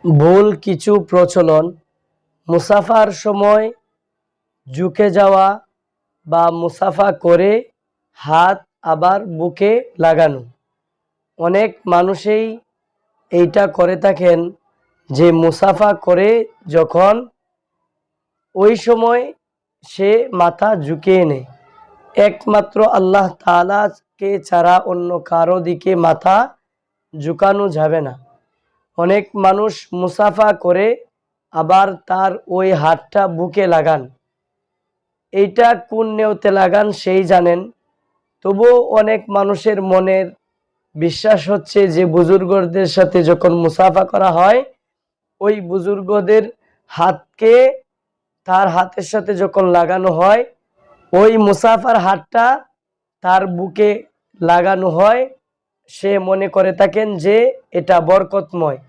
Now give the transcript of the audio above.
ভুল কিছু প্রচলন, মুসাফার সময় ঝুঁকে যাওয়া বা মুসাফা করে হাত আবার বুকে লাগানো। অনেক মানুষই এইটা করে থাকেন যে মুসাফা করে যখন ওই সময় সে মাথা ঝুঁকিয়ে নেয়। একমাত্র আল্লাহ তাআলাকে ছাড়া অন্য কারো দিকে মাথা ঝুঁকানো যাবে না। অনেক মানুষ মুসাফা করে আবার তার ওই হাতটা বুকে লাগান, এইটা কোন নিয়তে লাগান সেই জানেন। তবুও অনেক মানুষের মনের বিশ্বাস হচ্ছে যে বুজুর্গদের সাথে যখন মুসাফা করা হয়, ওই বুজুর্গদের হাতকে তার হাতের সাথে যখন লাগানো হয়, ওই মুসাফার হাতটা তার বুকে লাগানো হয়, সে মনে করে থাকেন যে এটা বরকতময়।